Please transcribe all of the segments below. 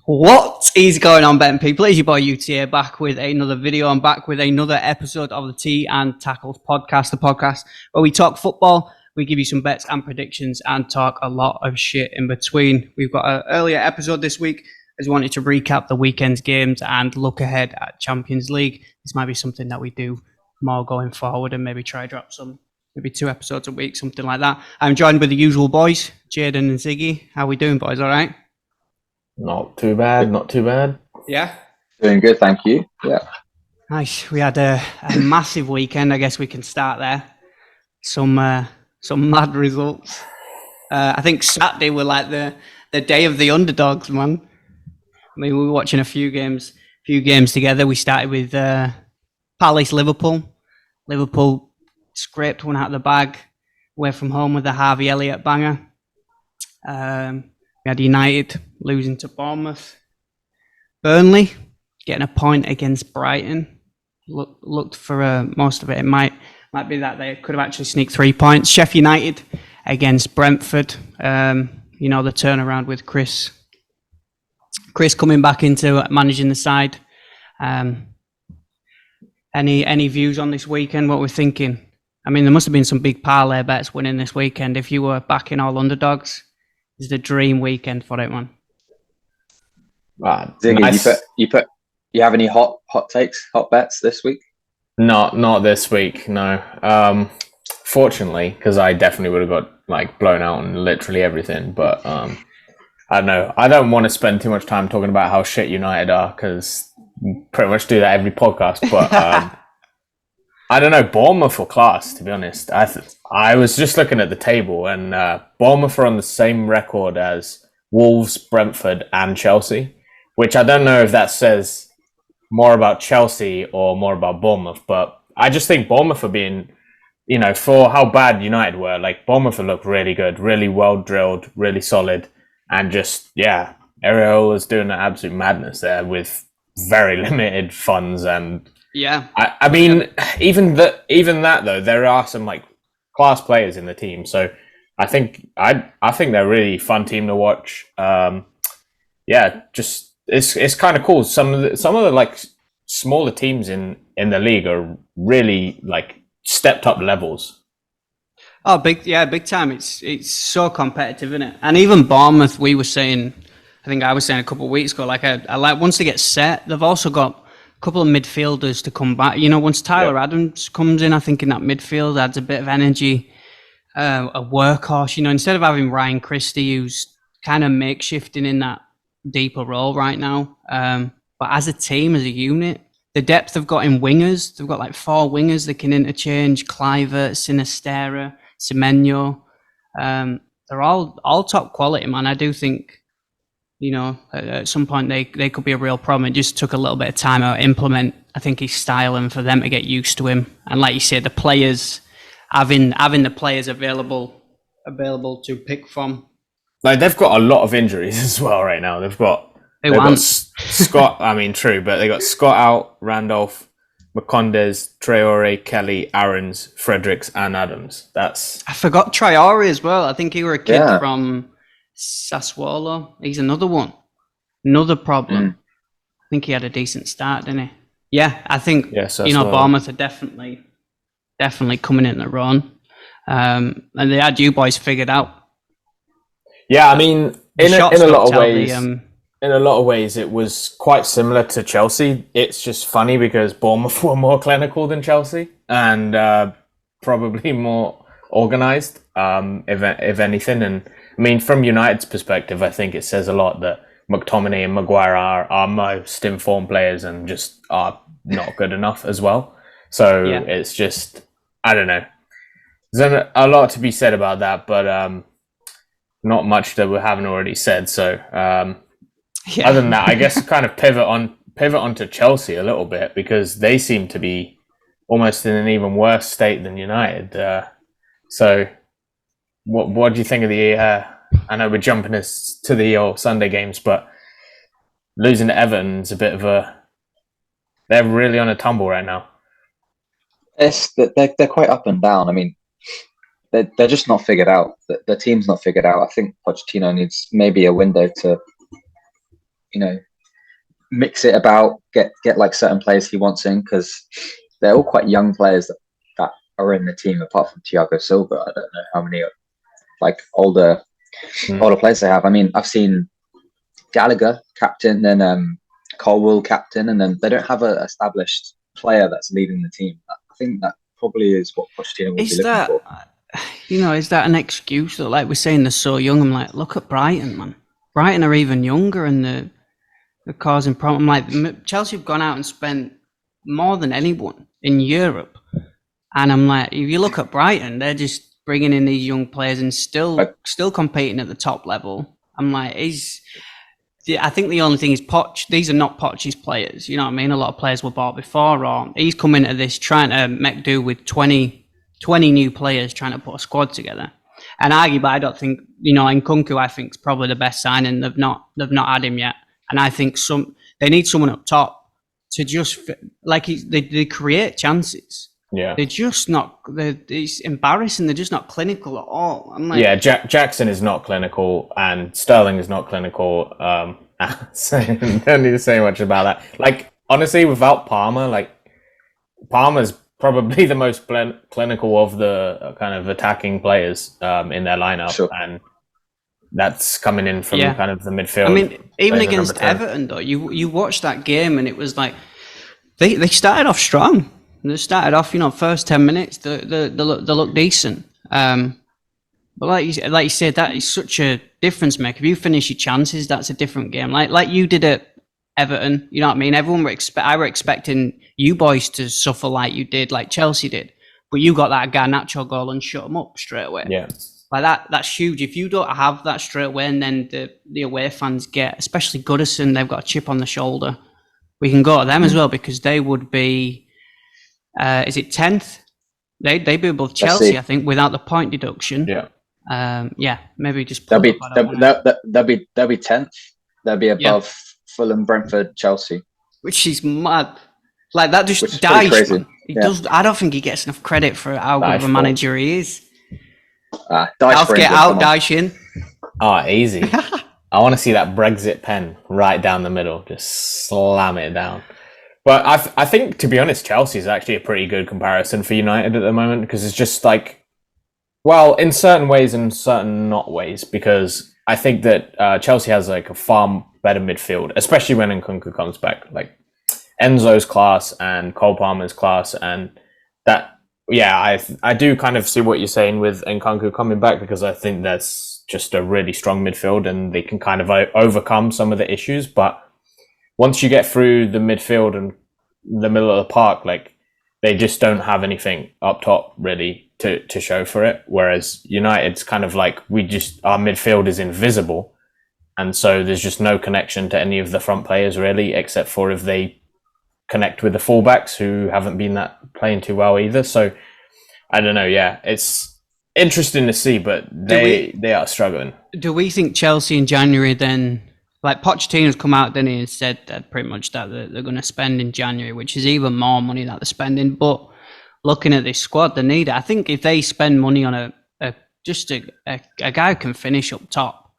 What is going on, betting people? It's your boy UTA back with another video. I'm back with another episode of the Tea and Tackles podcast, the podcast where we talk football, we give you some bets and predictions and talk a lot of shit in between. We've got an earlier episode this week as we wanted to recap the weekend's games and look ahead at Champions League. This might be something that we do more going forward and maybe try drop some, maybe 2 episodes a week, something like that. I'm joined with the usual boys, Jaden and Ziggy. How we doing, boys? All right? Not too bad, not too bad. Yeah? Doing good, thank you. Yeah. Nice. We had a massive weekend. I guess we can start there. Some mad results. I think Saturday were like the day of the underdogs, man. I mean, we were watching a few games together. We started with Palace Liverpool. Liverpool scraped one out of the bag, away from home with the Harvey Elliott banger. We had United losing to Bournemouth. Burnley getting a point against Brighton. Looked for most of it. It might be that they could have actually sneaked 3 points. Sheffield United against Brentford. The turnaround with Chris coming back into managing the side. Any views on this weekend? What we're thinking? I mean, there must have been some big parlay bets winning this weekend. If you were backing all underdogs, it's the dream weekend for it, man. Ziggy, nice. You have any hot takes, hot bets this week? Not this week, no. Fortunately, because I definitely would have got blown out on literally everything. But I don't know. I don't want to spend too much time talking about how shit United are because we pretty much do that every podcast. But I don't know. Bournemouth were class, to be honest. I was just looking at the table, and Bournemouth are on the same record as Wolves, Brentford, and Chelsea, which I don't know if that says more about Chelsea or more about Bournemouth. But I just think Bournemouth are being, for how bad United were, Bournemouth looked really good, really well drilled, really solid, and just Areola's doing an absolute madness there with very limited funds and. Yeah, I mean, even that though, there are some class players in the team. So I think they're a really fun team to watch. Just it's kind of cool. Some of the smaller teams in the league are really stepped up levels. Oh, big time. It's so competitive, isn't it? And even Bournemouth, I was saying a couple of weeks ago, I like once they get set, they've also got couple of midfielders to come back. Once Tyler Adams comes in, I think in that midfield adds a bit of energy, a workhorse. Instead of having Ryan Christie, who's kind of makeshifting in that deeper role right now. But as a team, as a unit, the depth they've got in wingers, they've got 4 wingers they can interchange. Clivert, Sinistera, Semenyo. They're all top quality, man. I do think. At some point they could be a real problem. It just took a little bit of time to implement, I think, his style and for them to get used to him. And like you said, the players, having the players available to pick from. They've got a lot of injuries as well right now. They've got Scott. I mean, true, but they got Scott out, Randolph, Macondes, Traore, Kelly, Aarons, Fredericks, and Adams. I forgot Traore as well. I think he were a kid from Sassuolo. He's another one. Another problem. I think he had a decent start, didn't he? Yeah, I think Bournemouth are definitely coming in their own. And they had you boys figured out. Yeah, I mean, in a lot of ways, it was quite similar to Chelsea. It's just funny because Bournemouth were more clinical than Chelsea and probably more organised, if anything. And I mean, from United's perspective, I think it says a lot that McTominay and Maguire are our most informed players and just are not good enough as well. So It's just, I don't know. There's a lot to be said about that, but not much that we haven't already said. So other than that, I guess kind of pivot onto Chelsea a little bit because they seem to be almost in an even worse state than United. So what do you think of the? I know we're jumping to the Sunday games, but losing to Everton's a bit of they're really on a tumble right now. They're quite up and down. I mean, they're just not figured out. The team's not figured out. I think Pochettino needs maybe a window to mix it about, get like certain players he wants in, because they're all quite young players that are in the team, apart from Thiago Silva. I don't know how many like older players they have. I mean, I've seen Gallagher captain, then Colwell captain, and then they don't have an established player that's leading the team. I think that probably is what Pochettino would be looking for. Is that an excuse that, like we're saying, they're so young? I'm like, look at Brighton, man. Brighton are even younger, and they're causing problems. Like, Chelsea have gone out and spent more than anyone in Europe, and I'm like, if you look at Brighton, they're just bringing in these young players and still competing at the top level. I'm like, I think the only thing is Poch. These are not Poch's players. You know what I mean? A lot of players were bought before, or he's come into this trying to make do with 20 new players trying to put a squad together. And arguably, I don't think, Nkunku, I think, is probably the best signing. They've not had him yet. And I think they need someone up top to just, they create chances. Yeah. They're just not, it's embarrassing. They're just not clinical at all. I'm like, yeah, Jackson is not clinical and Sterling is not clinical. So don't need to say much about that. Like, honestly, without Palmer, Palmer's probably the most clinical of the kind of attacking players in their lineup. Sure. And that's coming in from kind of the midfield. I mean, even against Everton, though, you watched that game and it was like, they started off strong. They started off, first 10 minutes, they look decent. But like you said, that is such a difference maker. If you finish your chances, that's a different game. Like you did at Everton, you know what I mean? Everyone I were expecting you boys to suffer like you did, like Chelsea did. But you got that Garnacho goal and shut them up straight away. Yeah. Like that's huge. If you don't have that straight away, and then the away fans get, especially Goodison, they've got a chip on the shoulder. We can go to them as well, because they would be, is it 10th? They'd be above Chelsea, I think, without the point deduction. Yeah. Maybe just they'll be 10th. They'll be above Fulham, Brentford, Chelsea, which is mad. Like that just dies. He does. I don't think he gets enough credit for how good of a manager he is. Dyche, get out, Dyche in. Oh, easy. I want to see that Brexit pen right down the middle, just slam it down. But I think, to be honest, Chelsea is actually a pretty good comparison for United at the moment, because it's just like, well, in certain ways and certain not ways, because I think that Chelsea has like a far better midfield, especially when Nkunku comes back. Like Enzo's class and Cole Palmer's class, and that, I do kind of see what you're saying with Nkunku coming back, because I think that's just a really strong midfield and they can kind of overcome some of the issues. But once you get through the midfield and the middle of the park, like they just don't have anything up top really to show for it. Whereas United's kind of like, our midfield is invisible. And so there's just no connection to any of the front players really, except for if they connect with the fullbacks who haven't been playing too well either. So I don't know. Yeah, it's interesting to see, but they are struggling. Do we think Chelsea in January then, like Pochettino's come out then and said that pretty much that they're going to spend in January, which is even more money that they're spending. But looking at this squad, they need it. I think if they spend money on a guy who can finish up top,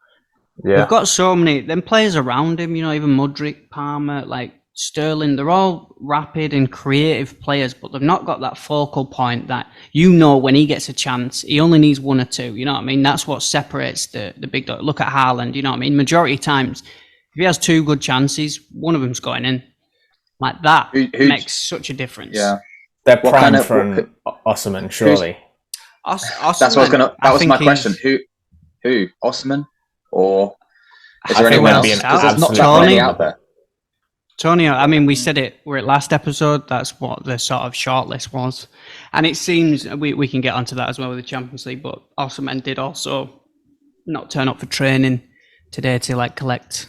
they've got so many them players around him. Even Mudryk, Palmer, like Sterling, they're all rapid and creative players, but they've not got that focal point that, when he gets a chance, he only needs one or two. You know what I mean? That's what separates the big dog. Look at Haaland, you know what I mean? Majority of times, if he has two good chances, one of them's going in. Like that makes such a difference. Yeah. They're primed for Osimhen, surely. That's what that was my question. Who? Osimhen? Or is there anyone else? Because there's not that many out there. Antonio, I mean, we said it, we're at last episode, that's what the sort of shortlist was. And it seems, we can get onto that as well with the Champions League, but Osimhen did also not turn up for training today to like collect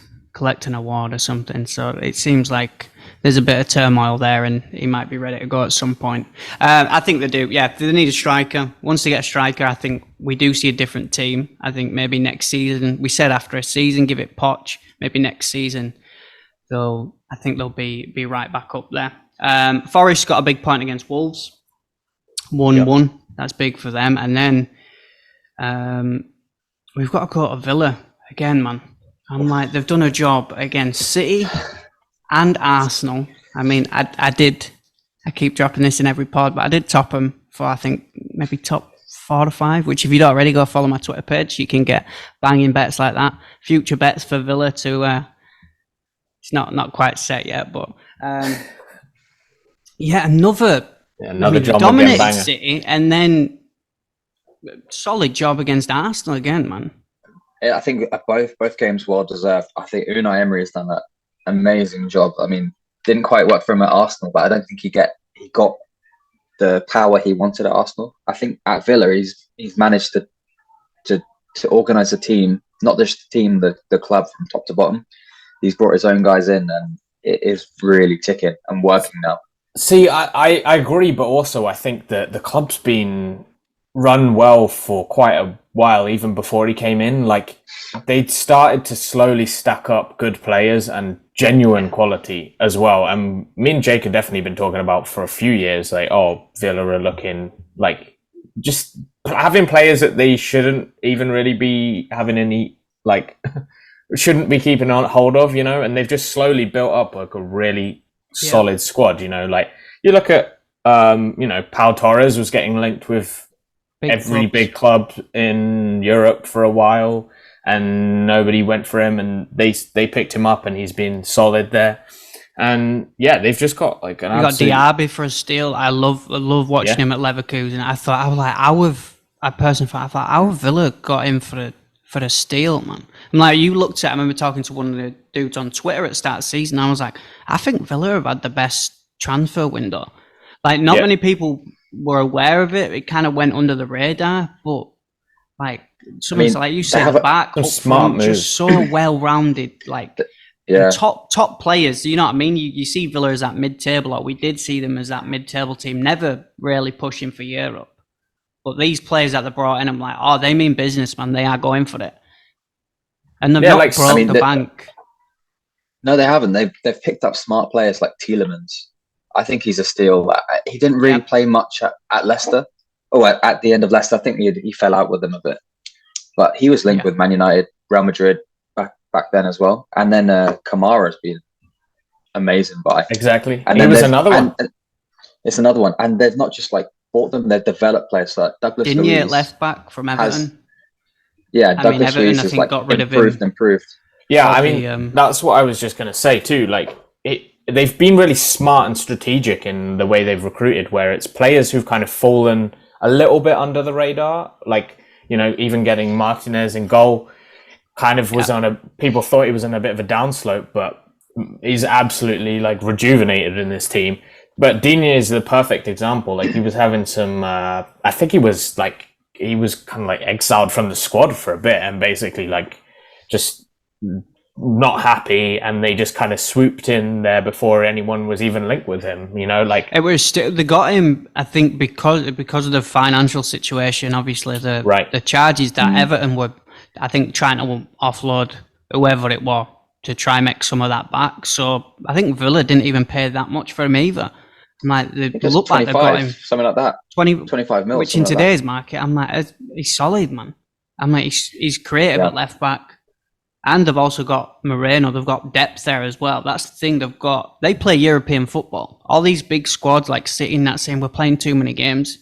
an award or something. So it seems like there's a bit of turmoil there and he might be ready to go at some point. I think they do, they need a striker. Once they get a striker, I think we do see a different team. I think maybe next season, we said after a season, give it Poch, maybe next season. So I think they'll be right back up there. Forest got a big point against Wolves. 1-1. That's big for them. And then we've got to go to Villa again, man. I'm like, they've done a job against City and Arsenal. I mean, I keep dropping this in every pod, but I did top them for, I think, maybe top 4 to 5, which if you don't already, go follow my Twitter page. You can get banging bets like that. Future bets for Villa to, it's not quite set yet, but another job dominated again, City, and then solid job against Arsenal again, man. I think both games well deserved. I think Unai Emery has done an amazing job. I mean, didn't quite work for him at Arsenal, but I don't think he got the power he wanted at Arsenal. I think at Villa he's managed to organise a team, not just the team, the club from top to bottom. He's brought his own guys in, and it is really ticking and working now. See, I agree, but also I think that the club's been run well for quite a while, even before he came in. Like, they'd started to slowly stack up good players and genuine quality as well. And me and Jake have definitely been talking about for a few years, like, oh, Villa are looking like just having players that they shouldn't even really be having any, like, shouldn't be keeping on hold of, you know, and they've just slowly built up like a really solid squad, you know. Like, you look at, Pau Torres was getting linked with big club in Europe for a while, and nobody went for him, and they picked him up, and he's been solid there. And they've just got like an. You got Diaby for a steal. I love watching him at Leverkusen. I thought how Villa got him for a steal, man. I'm like, you looked at. I remember talking to one of the dudes on Twitter at the start of the season. I was like, I think Villa have had the best transfer window. Like, not many people were aware of it. It kind of went under the radar, but like like you said, back up front, just so well-rounded, like top players. You know what I mean? You see Villa as that mid-table, or we did see them as that mid-table team, never really pushing for Europe. But these players that they brought in, I'm like, oh, they mean business, man. They are going for it, and they've not broke the bank. No, they haven't. They've picked up smart players like Tielemans. I think he's a steal. He didn't really play much at Leicester. Oh, at the end of Leicester, I think he fell out with them a bit. But he was linked with Man United, Real Madrid back then as well. And then Kamara's been amazing buy. Exactly. And he was another one. It's another one. And they've not just like bought them; they've developed players like Douglas Luiz. Left back from Everton. Douglas Luiz has like got rid improved. Yeah, I mean, that's what I was just going to say too. Like, they've been really smart and strategic in the way they've recruited, where it's players who've kind of fallen a little bit under the radar. Like, you know, even getting Martinez in goal kind of was people thought he was on a bit of a downslope, but he's absolutely like rejuvenated in this team. But Digne is the perfect example. Like, he was having some, I think he was kind of like exiled from the squad for a bit, and basically like just not happy, and they just kind of swooped in there before anyone was even linked with him, you know. Like, it was they got him, I think, because of the financial situation. Obviously, the charges that Everton were, I think, trying to offload whoever it was to try and make some of that back. So I think Villa didn't even pay that much for him either. I'm like, they look like they've got him something like that, 25 mil, which in today's market, I'm like, he's solid, man. I'm like, he's creative at left back. And they've also got Moreno. They've got depth there as well. That's the thing they've got. They play European football. All these big squads like City and that saying we're playing too many games.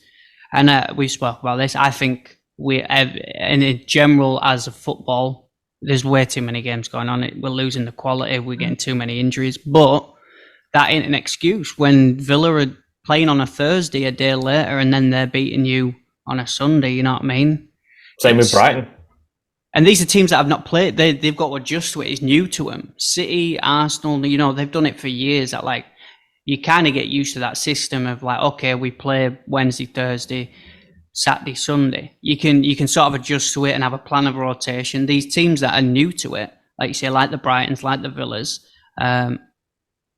And we spoke about this. I think in general as a football, there's way too many games going on. We're losing the quality. We're getting too many injuries. But that ain't an excuse when Villa are playing on a Thursday a day later and then they're beating you on a Sunday. You know what I mean? Same with Brighton. And these are teams that have not played. They've got to adjust to it. It's new to them. City, Arsenal, you know, they've done it for years. That, like, you kind of get used to that system of like, okay, we play Wednesday, Thursday, Saturday, Sunday. You can sort of adjust to it and have a plan of rotation. These teams that are new to it, like you say, like the Brightons, like the Villas,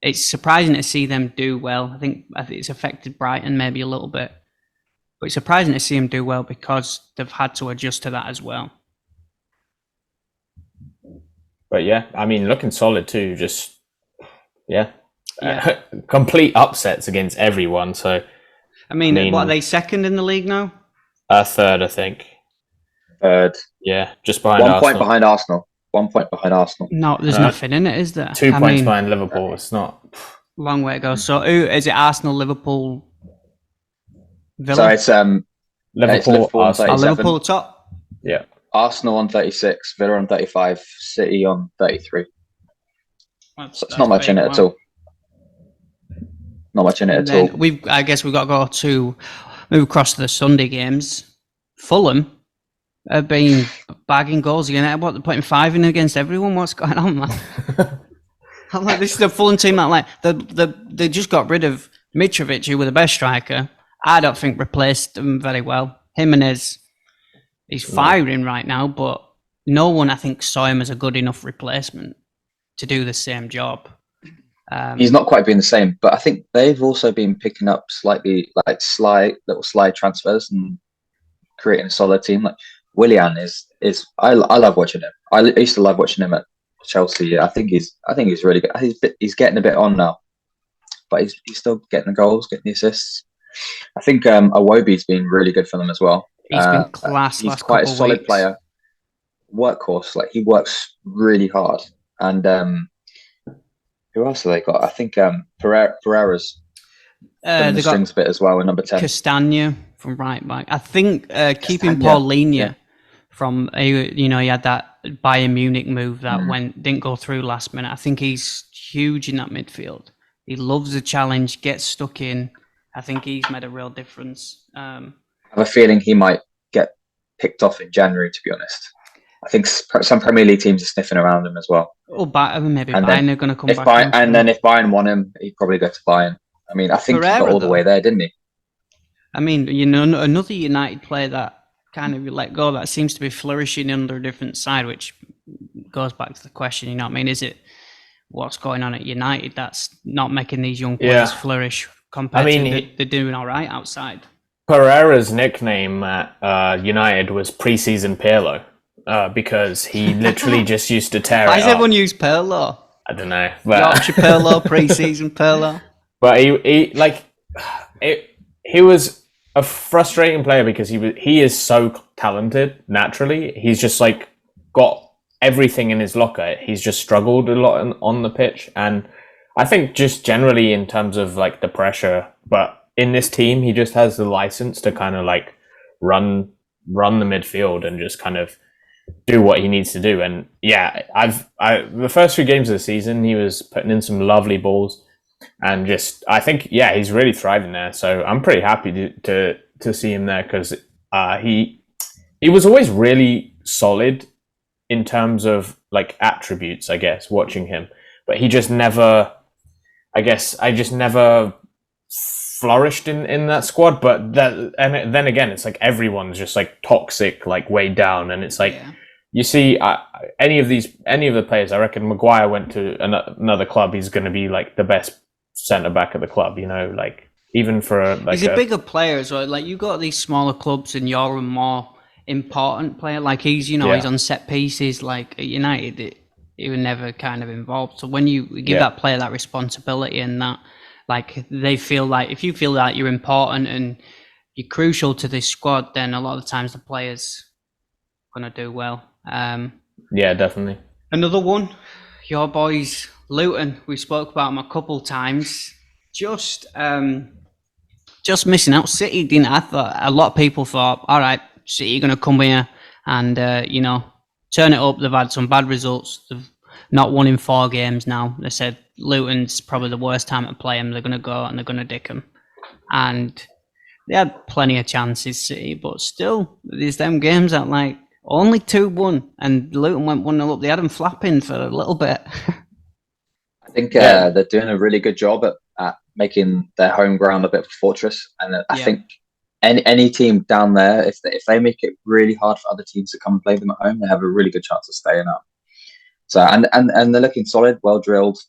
it's surprising to see them do well. I think it's affected Brighton maybe a little bit, but it's surprising to see them do well because they've had to adjust to that as well. But yeah, I mean, looking solid too. Just complete upsets against everyone. So, I mean, what are they, second in the league now? Third, I think. Third. Yeah, just behind 1 Arsenal. point behind Arsenal. 1 point behind Arsenal. No, there's nothing in it, is there? 2 points behind Liverpool. It's not. Long way to go. So, is it Arsenal, Liverpool, Villa? So it's Liverpool on 37. Liverpool top? Yeah. Arsenal on 36, Villa on 35, City on 33. So it's not much in it at all. Not much in it at all. I guess we've got to move across to the Sunday games. Fulham have been bagging goals again. What, they're putting 5 in against everyone? What's going on, man? I'm like, this is the Fulham team that they just got rid of Mitrovic, who was the best striker. I don't think replaced them very well. Jimenez, he's firing right now, but no one, I think, saw him as a good enough replacement to do the same job. He's not quite been the same, but I think they've also been picking up slightly like little slide transfers and creating a solid team. Like Willian is I love watching him. I used to love watching him at Chelsea. I think he's really good. He's getting a bit on now, but he's still getting the goals, getting the assists. I think Iwobi's been really good for them as well. He's been class. He's quite a solid player. Workhorse, like he works really hard. And who else have they got? I think Pereira's the strings a bit as well in number 10. Castagna from right back. I think keeping Paulinho from he had that Bayern Munich move that didn't go through last minute. I think he's huge in that midfield. He loves the challenge, gets stuck in. I think he's made a real difference. I have a feeling he might get picked off in January, to be honest. I think some Premier League teams are sniffing around him as well. Or maybe Bayern are going to come back. Then if Bayern want him, he'd probably go to Bayern. I mean, I think he got all the way there, didn't he? I mean, another United player that kind of let go that seems to be flourishing under a different side, which goes back to the question, you know what I mean? Is it what's going on at United that's not making these young players flourish compared to they're doing all right outside? Pereira's nickname at United was Preseason Pirlo. Because he literally just used to tear it up. Why does everyone use Pirlo? I don't know. Yorkshire Pirlo, pre-season Pirlo. But he was a frustrating player because he is so talented naturally. He's just like got everything in his locker. He's just struggled a lot on the pitch, and I think just generally in terms of like the pressure. But in this team, he just has the license to kind of like run the midfield and just kind of do what he needs to do. And the first 3 games of the season he was putting in some lovely balls, and just I think he's really thriving there. So I'm pretty happy to see him there because he was always really solid in terms of like attributes, I guess, watching him, but he just never, I just never flourished in that squad. But then again, it's like everyone's just like toxic, like way down, and it's like you see any of the players. I reckon Maguire went to another club, he's going to be like the best centre back at the club. You know, like even for he's a bigger player as well. Like you got these smaller clubs, and you're a more important player. Like he's he's on set pieces. Like at United, he was never kind of involved. So when you give that player that responsibility and that. Like they feel like if you feel that you're important and you're crucial to this squad, then a lot of the times the players are going to do well. Yeah, definitely. Another one, your boys, Luton. We spoke about them a couple times. Just missing out. City didn't. I thought a lot of people thought, all right, City are going to come here and turn it up. They've had some bad results. They've not won in 4 games now. They said Luton's probably the worst time to play them. They're going to go and they're going to dick them. And they had plenty of chances, City, but still, there's them games that like only 2-1 and Luton went 1-0 up. They had them flapping for a little bit. I think they're doing a really good job at making their home ground a bit of a fortress. And I think any team down there, if they make it really hard for other teams to come and play them at home, they have a really good chance of staying up. So and they're looking solid, well drilled,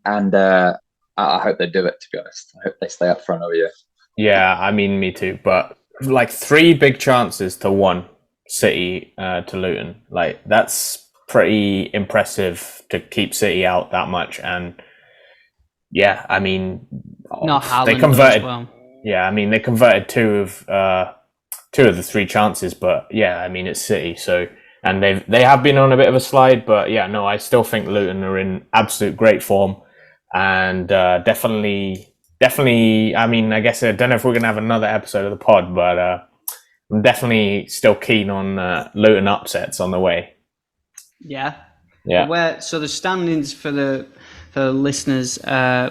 and I hope they do it. To be honest, I hope they stay up front all year. Yeah, I mean, me too. But like 3 big chances to 1 City to Luton, like that's pretty impressive to keep City out that much. And yeah, I mean, they converted. Well. Yeah, I mean they converted 2 of the 3 chances, but yeah, I mean it's City, so and they have been on a bit of a slide. But yeah, no, I still think Luton are in absolute great form, and definitely. I mean, I guess I don't know if we're going to have another episode of the pod, but I'm definitely still keen on Luton upsets on the way. Yeah. Yeah. So the standings for the listeners,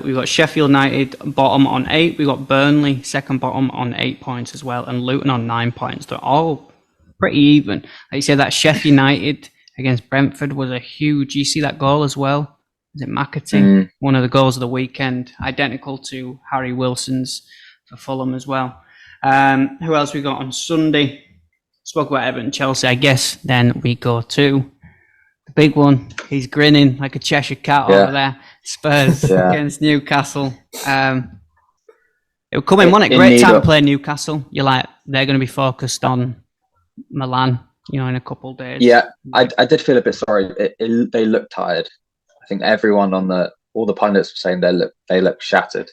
we've got Sheffield United bottom on 8. We've got Burnley second bottom on 8 points as well, and Luton on 9 points. They're all pretty even. Like you said, that Sheffield United against Brentford was a huge. You see that goal as well? Is it McAtee? One of the goals of the weekend, identical to Harry Wilson's for Fulham as well. Who else we got on Sunday? Spoke about Everton, Chelsea. I guess then we go to the big one. He's grinning like a Cheshire cat over there. Spurs against Newcastle. It would come in, wasn't it? Great time to play Newcastle. You're like, they're going to be focused on Milan, in a couple of days. Yeah, I did feel a bit sorry. They looked tired. I think everyone all the pundits were saying they look shattered,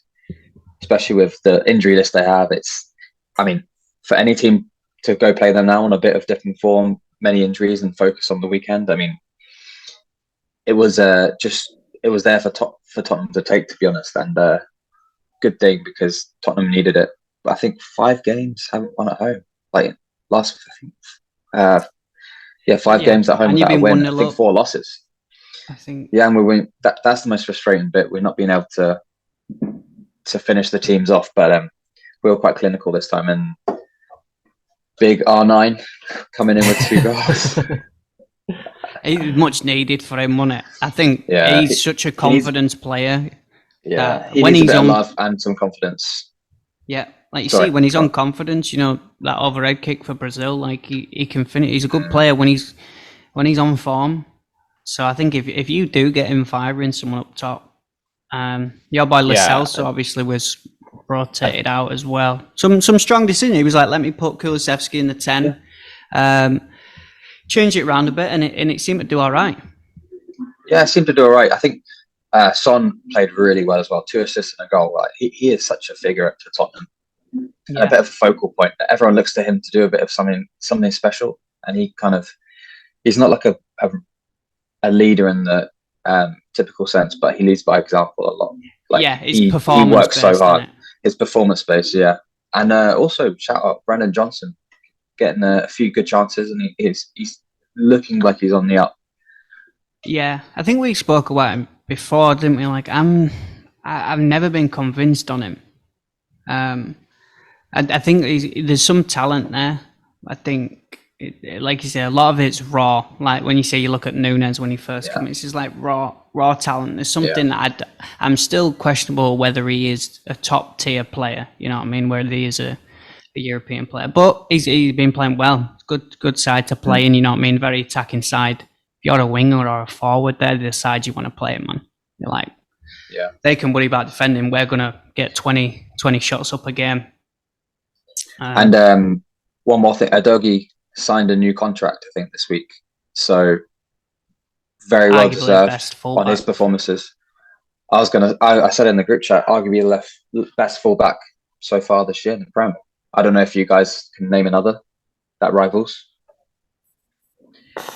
especially with the injury list they have. For any team to go play them now on a bit of different form, many injuries, and focus on the weekend. I mean, it was there for Tottenham to take, to be honest, and good thing because Tottenham needed it. But I think 5 games haven't won at home. Like last, I think, 5 games at home without a win. I think 4 losses. I think. Yeah, and we win. That's the most frustrating bit. We're not being able to finish the teams off, but we were quite clinical this time, and big R9 coming in with 2 goals. It was much needed for him, wasn't it? I think he's such a confidence player. Yeah, he needs a bit of love and some confidence. Yeah, like you see, when he's on confidence, that overhead kick for Brazil, like he can finish. He's a good player when he's on form. So I think if you do get him firing someone up top, your boy Lo Celso obviously was rotated out as well. Some strong decision. He was like, let me put Kulusevski in the 10, change it around a bit, and it seemed to do all right. Yeah, it seemed to do all right. I think Son played really well as well. 2 assists and a goal. Like, he is such a figure for Tottenham, and a bit of a focal point. Everyone looks to him to do a bit of something special, and he's not like a leader in the typical sense, but he leads by example a lot. Like, his performance. He works so hard. His performance based, and also shout out Brendan Johnson, getting a few good chances, and he's looking like he's on the up. Yeah, I think we spoke about him before, didn't we? Like, I've never been convinced on him. I think there's some talent there. I think. Like you say, a lot of it's raw. Like when you look at Núñez when he first came, it's just like raw talent. There's something that I'm still questionable whether he is a top tier player. You know what I mean? Whether he is a European player, but he's been playing well. Good side to play in. You know what I mean? Very attacking side. If you're a winger or a forward, they're the side you want to play in, man. You're like, they can worry about defending. We're gonna get 20 shots up a game. And one more thing, Udogie signed a new contract, I think, this week. So very well deserved on his performances. I said in the group chat, arguably the best fullback so far this year in the Prem. I don't know if you guys can name another that rivals.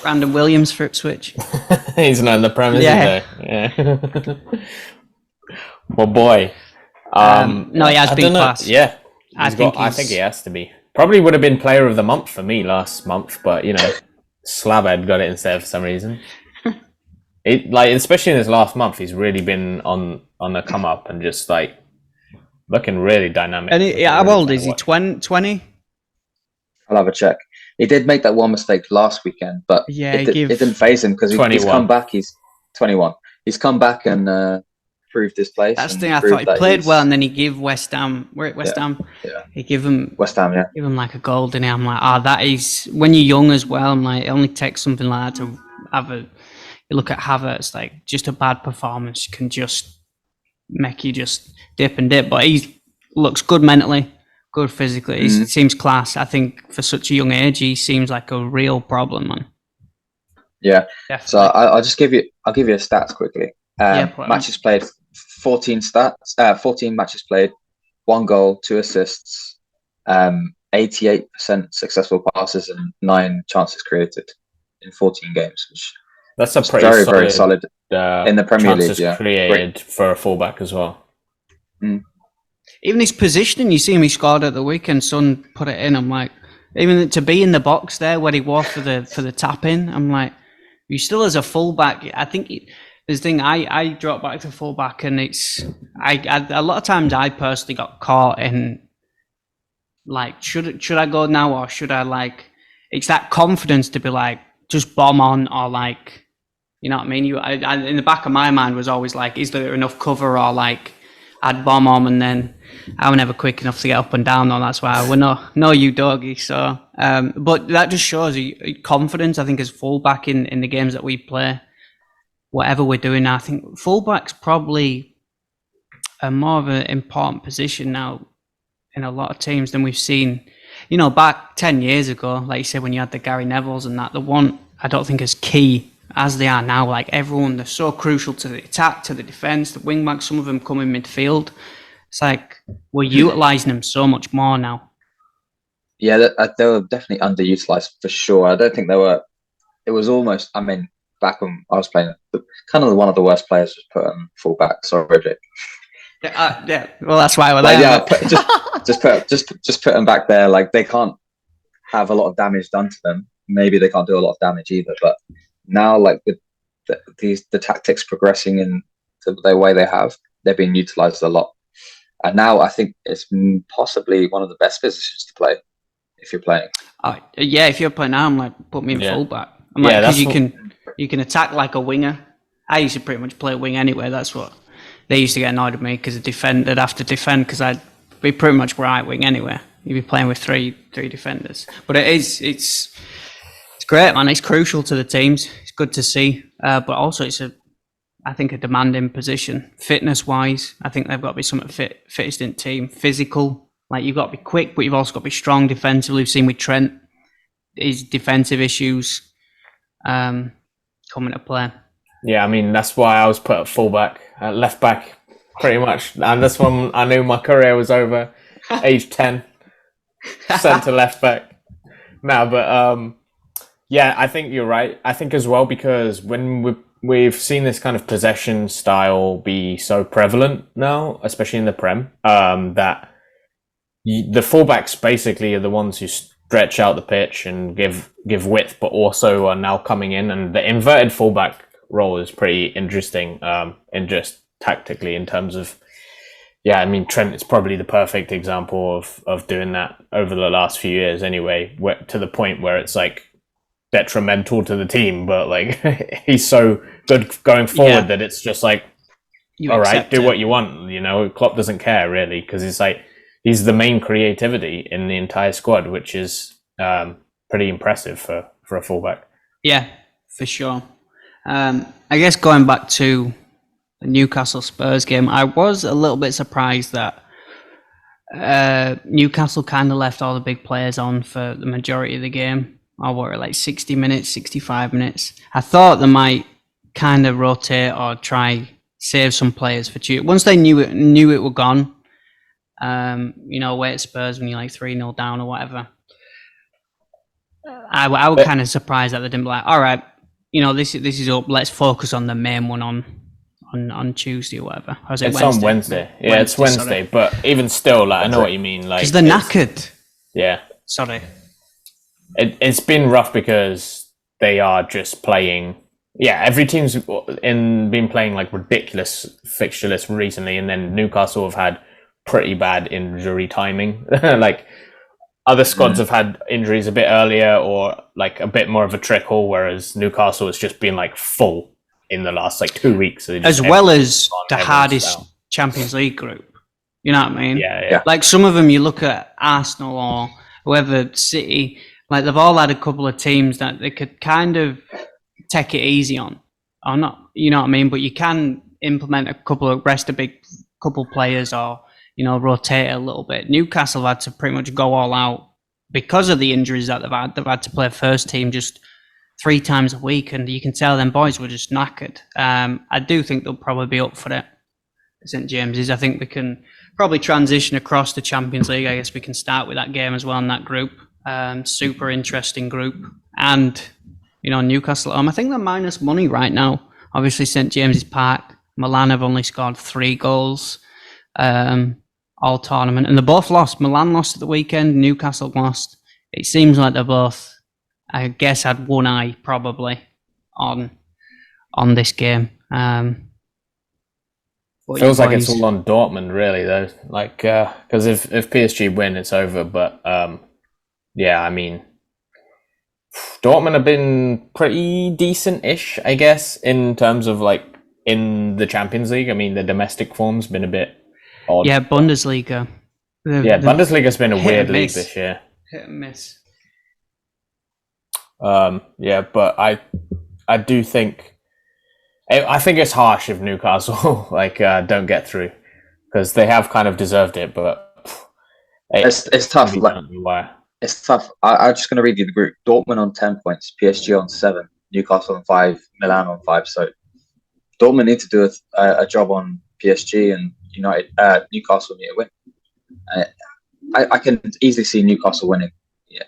Brandon Williams for Ipswich. He's not in the Prem, is he? Yeah. Well, boy. No, he has been class. Yeah. I think he has to be. Probably would have been player of the month for me last month, but Slabhead got it instead for some reason. Especially in his last month, he's really been on the come up and just looking really dynamic. And how old is he? 20? I'll have a check. He did make that one mistake last weekend, but it didn't faze him because he's come back. He's 21. He's come back and proved his place. That's the thing. I thought he played well, and then he gave West Ham. We're at West Ham. Yeah. He gave him West Ham. Yeah. Give him like a goal, didn't he? I'm like, that is when you're young as well. I'm like, it only takes something like that to have a. You look at Havertz, like just a bad performance can just make you just dip and dip. But he looks good mentally, good physically. He seems class. I think for such a young age, he seems like a real problem, man. Yeah. Definitely. So I'll give you a stats quickly. Matches played. 14 matches played, 1 goal, 2 assists, 88% successful passes, and 9 chances created in 14 games, which that's a pretty very, solid, very solid in the Premier League. Yeah, created for a fullback as well. Even his positioning, you see him, he scored at the weekend. Son put it in. I'm like, even to be in the box there where he was for the tap in, I'm like, you still as a fullback. I think there's thing. I drop back to fullback, and it's I a lot of times I personally got caught in like, should I go now, or should I, like, it's that confidence to be like, just bomb on, or like, you know what I mean? I in the back of my mind was always like, is there enough cover, or like, I'd bomb on, and then I was never quick enough to get up and down. That's why I would no you doggy. So, but that just shows you confidence. I think as fullback in the games that we play, whatever we're doing now, I think fullback's probably a more of an important position now in a lot of teams than we've seen. You know, back 10 years ago, like you said, when you had the Gary Nevilles and that, the one I don't think as key as they are now. Like everyone, they're so crucial to the attack, to the defence, the wing backs. Some of them come in midfield. It's like we're utilising them so much more now. Yeah, they were definitely underutilised for sure. I don't think they were. It was almost. I mean, back when I was playing, kind of one of the worst players was put on full back. Sorry, Jake. Yeah. Well, that's why we're there. Yeah, just put them back there. Like they can't have a lot of damage done to them. Maybe they can't do a lot of damage either. But now, like with the tactics progressing in the way they have, they're being utilised a lot. And now I think it's possibly one of the best positions to play if you're playing. Yeah, if you're playing now, I'm like, put me in fullback. I'm like, because you can attack like a winger. I used to pretty much play wing anyway. That's what they used to get annoyed with me, because they'd have to defend, because I'd be pretty much right wing anyway. You'd be playing with three defenders. But it's great, man. It's crucial to the teams. It's good to see. But also it's I think a demanding position. Fitness wise, I think they've got to be some of the fittest in the team. Physical, like you've got to be quick, but you've also got to be strong defensively. We've seen with Trent, his defensive issues come into play. Yeah, I mean, that's why I was put at fullback, left back, pretty much. And that's when I knew my career was over, age 10, centre left back. No, but yeah, I think you're right. I think as well, because when we've seen this kind of possession style be so prevalent now, especially in the Prem, that the fullbacks basically are the ones who stretch out the pitch and give width, but also are now coming in. And the inverted fullback role is pretty interesting, in just tactically in terms of, yeah, I mean, Trent is probably the perfect example of doing that over the last few years anyway, to the point where it's like detrimental to the team, but like he's so good going forward that it's just like, all right, do what you want. You know, Klopp doesn't care really, because it's like he's the main creativity in the entire squad, which is pretty impressive for a fullback. Yeah, for sure. I guess going back to the Newcastle Spurs game, I was a little bit surprised that Newcastle kind of left all the big players on for the majority of the game. Or what, like 60 minutes, 65 minutes. I thought they might kind of rotate or try save some players for Tuesday. Once they knew it were gone, you know, away at Spurs when you're like 3-0 down or whatever. I was kind of surprised that they didn't be like, all right, you know, this is up. Let's focus on the main one on Tuesday or whatever. Or it's Wednesday? On Wednesday. Yeah, it's Wednesday. Sorry. But even still, like I know what you mean. Like, because they're knackered. Yeah. Sorry. It's been rough because they are just playing. Yeah, every team's been playing like ridiculous fixture list recently, and then Newcastle have had pretty bad injury timing. Like other squads have had injuries a bit earlier, or like a bit more of a trickle, whereas Newcastle has just been like full in the last like 2 weeks. So as well as the hardest Champions League group. You know what I mean? Yeah. Like some of them, you look at Arsenal or whoever, City. Like they've all had a couple of teams that they could kind of take it easy on, or not. You know what I mean? But you can implement rest a big couple players, or you know, rotate a little bit. Newcastle had to pretty much go all out because of the injuries that they've had. They've had to play first team just 3 times a week, and you can tell them boys were just knackered. I do think they'll probably be up for it. St James's. I think we can probably transition across to Champions League. I guess we can start with that game as well in that group. Super interesting group, and Newcastle at home. I think they're minus money right now. Obviously, St James's Park. Milan have only scored 3 goals all tournament, and they both lost. Milan lost at the weekend. Newcastle lost. It seems like they're both, I guess, had one eye probably on this game. Feels like it's all on Dortmund, really, though. Like, because if PSG win, it's over. But yeah, I mean, Dortmund have been pretty decent-ish, I guess, in terms of like in the Champions League. I mean, the domestic form's been a bit odd. Yeah, Bundesliga. Bundesliga's been a weird league this year. Hit and miss. Yeah, but I do think. I think it's harsh if Newcastle don't get through, because they have kind of deserved it, but it's tough. It's tough. I'm just going to read you the group: Dortmund on 10 points, PSG on 7, Newcastle on 5, Milan on 5. So Dortmund need to do a job on PSG, and Newcastle need to win. I can easily see Newcastle winning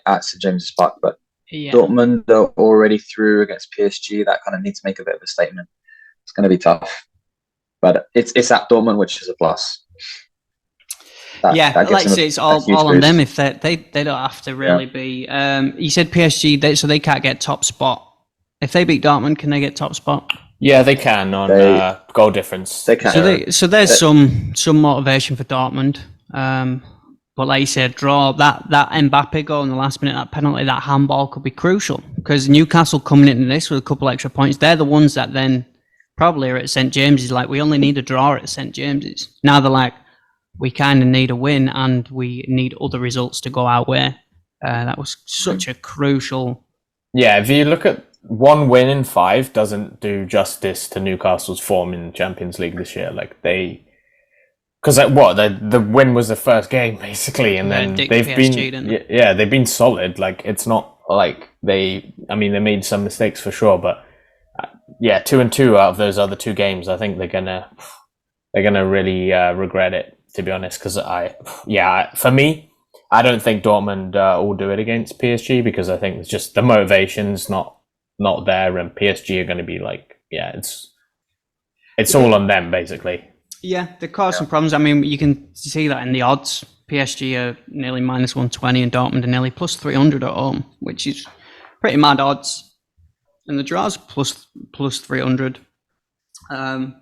at St James's Park, but Dortmund are already through against PSG. That kind of needs to make a bit of a statement. It's going to be tough, but it's at Dortmund, which is a plus. Like I say, it's all on them. If they don't have to really be. You said PSG, so they can't get top spot. If they beat Dortmund, can they get top spot? Yeah, they can on goal difference. They can. So there's some motivation for Dortmund. But like you said, draw that Mbappe goal in the last minute, that penalty, that handball could be crucial, because Newcastle coming into this with a couple extra points, they're the ones that then probably are at St James's. Like, we only need a draw at St James's. Now they're like, we kind of need a win, and we need other results to go our way. That was such a crucial. Yeah, if you look at one win in 5, doesn't do justice to Newcastle's form in Champions League this year. Like because the win was the first game basically, and then they've been solid. Like, it's not like they made some mistakes for sure, but 2-2 out of those other 2 games, I think they're gonna really regret it, to be honest. Because for me, I don't think Dortmund will do it against PSG, because I think it's just the motivation's not there, and PSG are going to be like, it's all on them basically. Yeah, they caused some problems. I mean, you can see that in the odds. PSG are nearly minus 120, and Dortmund are nearly plus 300 at home, which is pretty mad odds. And the draws plus 300. So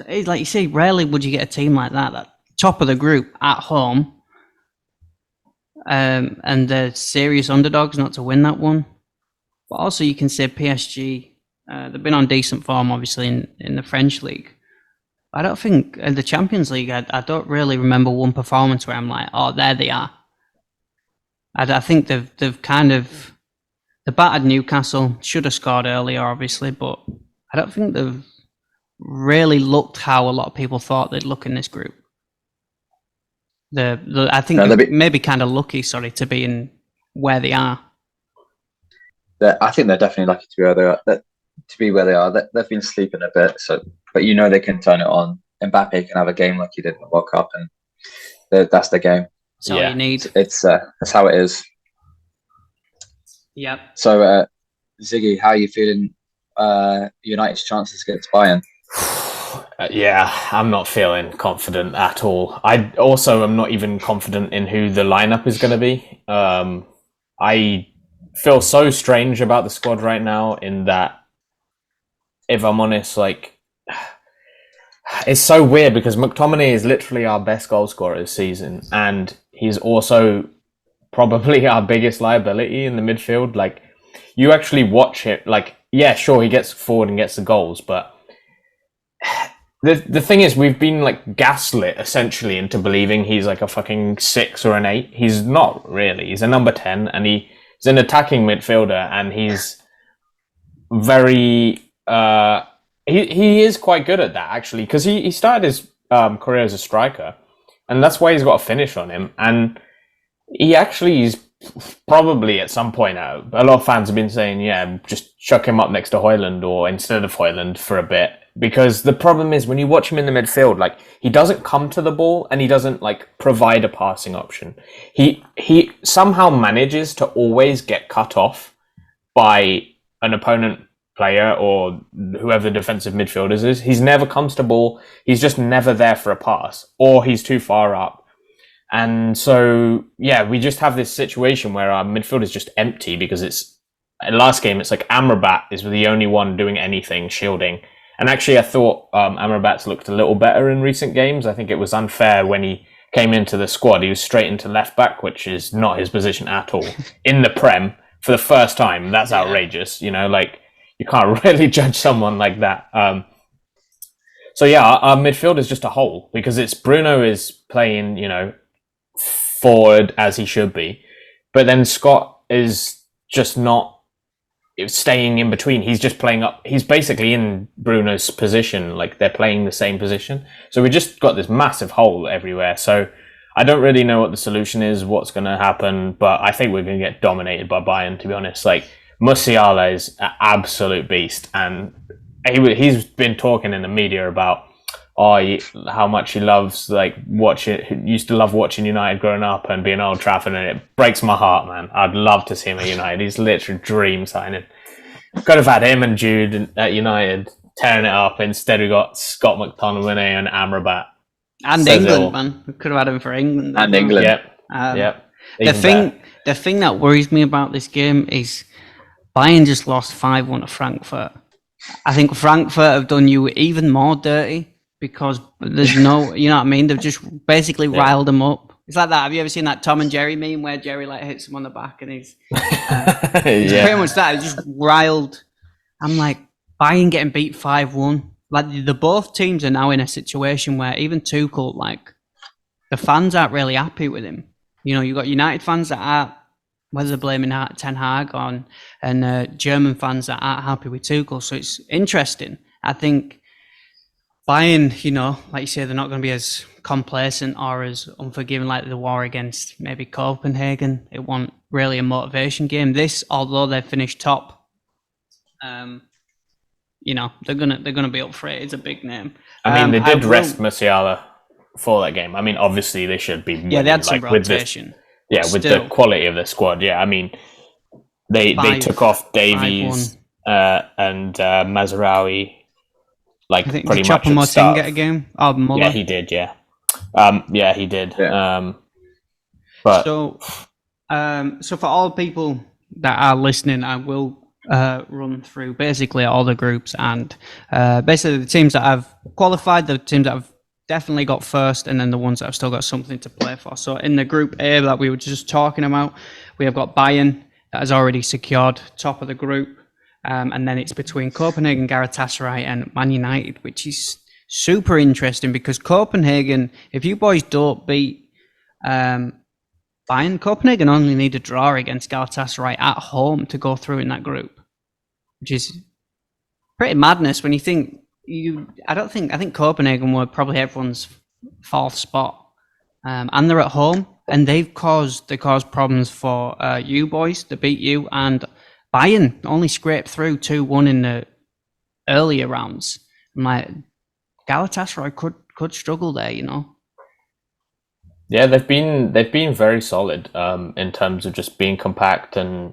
it's like you say, rarely would you get a team like that top of the group at home, and they're serious underdogs not to win that one. But also you can say PSG, they've been on decent form, obviously, in the French league. I don't think in the Champions League, I don't really remember one performance where I'm like, oh, there they are. I think they've kind of, they battered Newcastle, should have scored earlier, obviously, but I don't think they've really looked how a lot of people thought they'd look in this group. I think they're maybe kind of lucky, to be in where they are. I think they're definitely lucky to be where they are. They've been sleeping a bit, but they can turn it on. Mbappe can have a game like he did in the World Cup, and that's the game. That's all you need. That's how it is. Yep. So, Ziggy, how are you feeling? United's chances against Bayern? I'm not feeling confident at all. I also am not even confident in who the lineup is going to be. I feel so strange about the squad right now, in that, if I'm honest, it's so weird, because McTominay is literally our best goal scorer this season, and he's also probably our biggest liability in the midfield. Like, you actually watch it, he gets forward and gets the goals, but the thing is, we've been gaslit essentially into believing he's a fucking 6 or an 8. He's not really. He's a number 10, and he's an attacking midfielder, and he's very he is quite good at that, actually, because he started his career as a striker, and that's why he's got a finish on him. And he actually is probably, at some point, a lot of fans have been saying, just chuck him up next to Højlund or instead of Højlund for a bit, because the problem is, when you watch him in the midfield, he doesn't come to the ball, and he doesn't provide a passing option. He somehow manages to always get cut off by an opponent player or whoever the defensive midfielders is, he's never comes to ball. He's just never there for a pass, or he's too far up. And so, yeah, we just have this situation where our midfield is just empty because last game, it's like Amrabat is the only one doing anything, shielding. And actually, I thought Amrabat's looked a little better in recent games. I think it was unfair when he came into the squad. He was straight into left back, which is not his position at all. In the Prem, for the first time, that's outrageous. You know, like, you can't really judge someone like that. So yeah, our midfield is just a hole because it's Bruno is playing, you know, forward as he should be, but then Scott is just not staying in between. He's just playing up. He's basically in Bruno's position, like they're playing the same position. So we just got this massive hole everywhere. So I don't really know what the solution is, what's going to happen, but I think we're going to get dominated by Bayern, to be honest. Like, Musiala is an absolute beast, and he's been talking in the media about how much he loves used to love watching United growing up and being Old Trafford, and it breaks my heart, man. I'd love to see him at United. He's literally dream signing. Could have had him and Jude at United tearing it up. Instead, we got Scott McTominay and Amrabat. And England, man. We could have had him for England. And England. Yep. The thing that worries me about this game is Bayern just lost 5-1 to Frankfurt. I think Frankfurt have done you even more dirty because there's no, you know what I mean? They've just basically riled them up. It's like that. Have you ever seen that Tom and Jerry meme where Jerry like hits him on the back and he's it's pretty much that. It's just riled. I'm like, Bayern getting beat 5-1. Like, the both teams are now in a situation where even Tuchel, like, the fans aren't really happy with him. You know, you've got United fans that are, whether they're blaming Ten Hag on, and German fans that aren't happy with Tuchel. So it's interesting. I think Bayern, you know, like you say, they're not going to be as complacent or as unforgiving like the war against maybe Copenhagen. It wasn't really a motivation game. This, although they finished top, you know, they're gonna be up for it. It's a big name. I mean, they did rest Musiala for that game. I mean, obviously they should be. Yeah, they had some rotation. With the quality of the squad. Yeah, I mean, they took off Davies and Mazraoui. Like, pretty much at the start. Get a game? Oh, Muller. Yeah, he did. Yeah, he did. Yeah. But so for all people that are listening, I will run through basically all the groups and basically the teams that have qualified, the teams that have definitely got first, and then the ones that have still got something to play for. So in the group A that we were just talking about, we have got Bayern that has already secured top of the group, and then it's between Copenhagen, Galatasaray and Man United, which is super interesting because Copenhagen, if you boys don't beat Bayern, Copenhagen only need a draw against Galatasaray at home to go through in that group, which is pretty madness when you think I think Copenhagen were probably everyone's fourth spot, and they're at home, and they caused problems for you boys to beat you, and Bayern only scraped through 2-1 in the earlier rounds. I'm like, Galatasaray could struggle there, you know. Yeah, they've been very solid in terms of just being compact and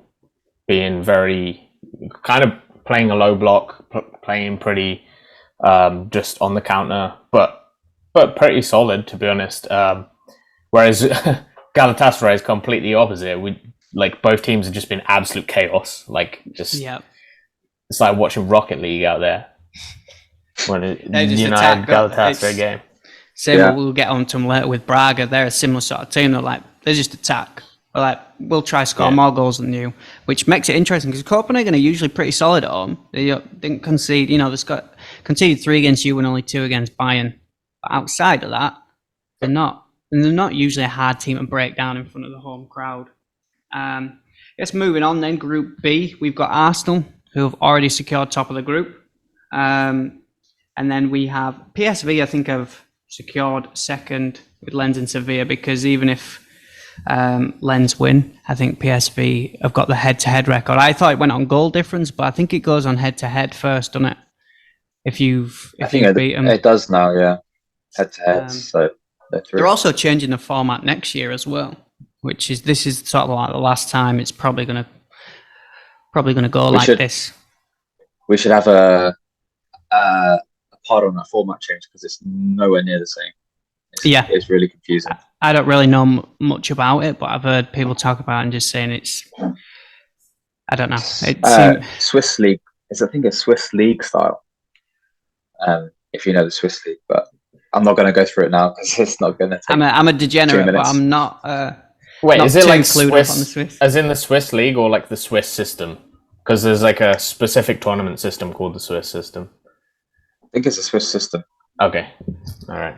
being very kind of playing a low block, playing pretty just on the counter, but pretty solid, to be honest. Whereas Galatasaray is completely opposite. Like, both teams have just been absolute chaos. Like, just it's like watching Rocket League out there when United Galatasaray game. Same what we'll get on to them later with Braga. They're a similar sort of team. They just attack. They're like, we'll try score more goals than you, which makes it interesting because Copenhagen are usually pretty solid at home. They didn't concede. You know, they've conceded 3 against you and only 2 against Bayern. But outside of that, they're not. And they're not usually a hard team to break down in front of the home crowd. Guess moving on then, Group B, we've got Arsenal, who have already secured top of the group. And then we have PSV, I think, have secured second with Lens and Sevilla, because even if Lens win, I think PSV have got the head-to-head record. I thought it went on goal difference, but I think it goes on head-to-head first, doesn't it? I think it beat them. It does now, yeah. Head-to-head, so they're also changing the format next year as well, this is sort of like the last time it's probably gonna go like this. we should have a pod on that format change because it's nowhere near the same. It's really confusing. I don't really know much about it, but I've heard people talk about it and just saying it's. I don't know. Swiss league. I think it's Swiss league style. If you know the Swiss league, but I'm not going to go through it now because it's not going to take. I'm a degenerate, but I'm not. Wait, not is it like Swiss, on the Swiss, as in the Swiss league, or like the Swiss system? Because there's like a specific tournament system called the Swiss system. I think it's a Swiss system. Okay, all right.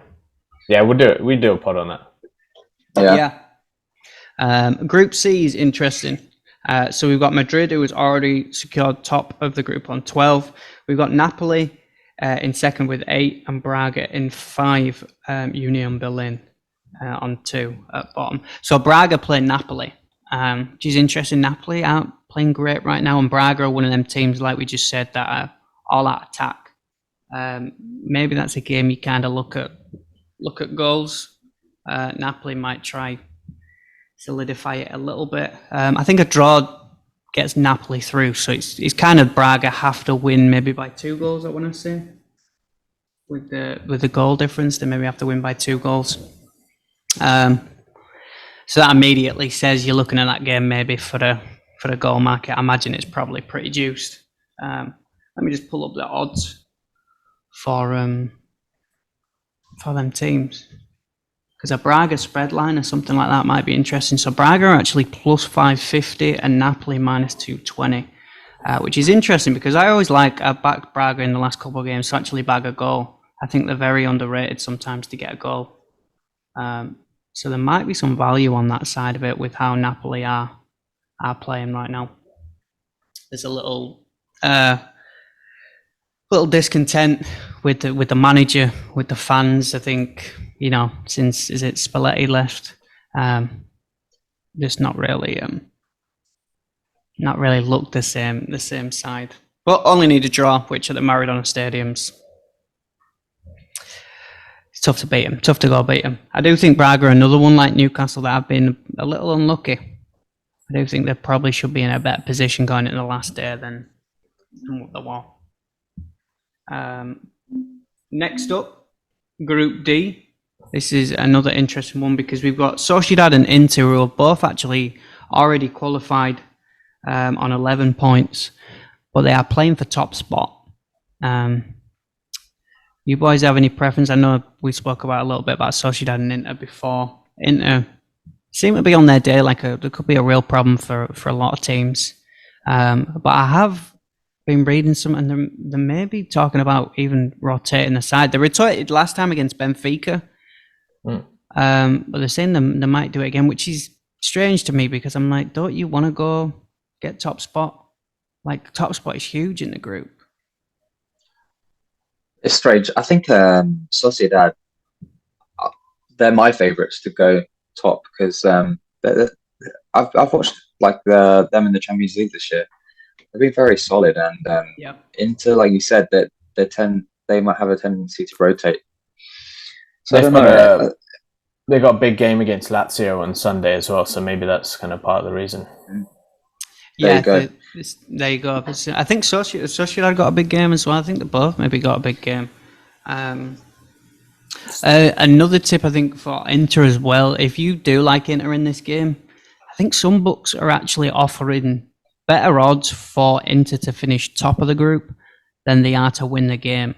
Yeah, we'll do it. We do a pod on that. Yeah. Group C is interesting. So we've got Madrid, who has already secured top of the group on 12. We've got Napoli in second with 8, and Braga in 5. Union Berlin on 2 at bottom. So Braga playing Napoli, which is interesting. Napoli aren't playing great right now, and Braga are one of them teams, like we just said, that are all out attack. Maybe that's a game you kind of look at goals. Napoli might try solidify it a little bit. I think a draw gets Napoli through, so it's kind of Braga have to win maybe by 2 goals. I want to say with the goal difference, they maybe have to win by 2 goals. So that immediately says you're looking at that game maybe for the goal market. I imagine it's probably pretty juiced. Let me just pull up the odds for them teams. Because a Braga spread line or something like that might be interesting. So Braga are actually plus 550 and Napoli minus 220, which is interesting because I always I've backed Braga in the last couple of games to actually bag a goal. I think they're very underrated sometimes to get a goal. So there might be some value on that side of it with how Napoli are playing right now. There's a little discontent with the manager, with the fans. I think, since Spalletti left, just not really looked the same side. But only need a draw, which at the Maradona stadiums, it's tough to beat them. Tough to go beat them. I do think Braga are another one like Newcastle that have been a little unlucky. I do think they probably should be in a better position going into the last day than what they were. Next up, Group D. This is another interesting one because we've got Sociedad and Inter, who have both actually already qualified on 11 points, but they are playing for top spot. You boys have any preference? I know we spoke about a little bit about Sociedad and Inter before. Inter seem to be on their day, there could be a real problem for a lot of teams. But I have been reading some, and they're maybe talking about even rotating the side. They rotated last time against Benfica, but they're saying they might do it again, which is strange to me because I'm like, don't you want to go get top spot? Top spot is huge in the group. It's strange. I think Sociedad, they're my favourites to go top because I've watched them in the Champions League this year. They've been very solid, and Inter, like you said, that they might have a tendency to rotate. So they got a big game against Lazio on Sunday as well, so maybe that's kind of part of the reason. There you go. There you go. I think Sociedad got a big game as well. I think they both maybe got a big game. Another tip I think for Inter as well, if you do like Inter in this game, I think some books are actually offering better odds for Inter to finish top of the group than they are to win the game.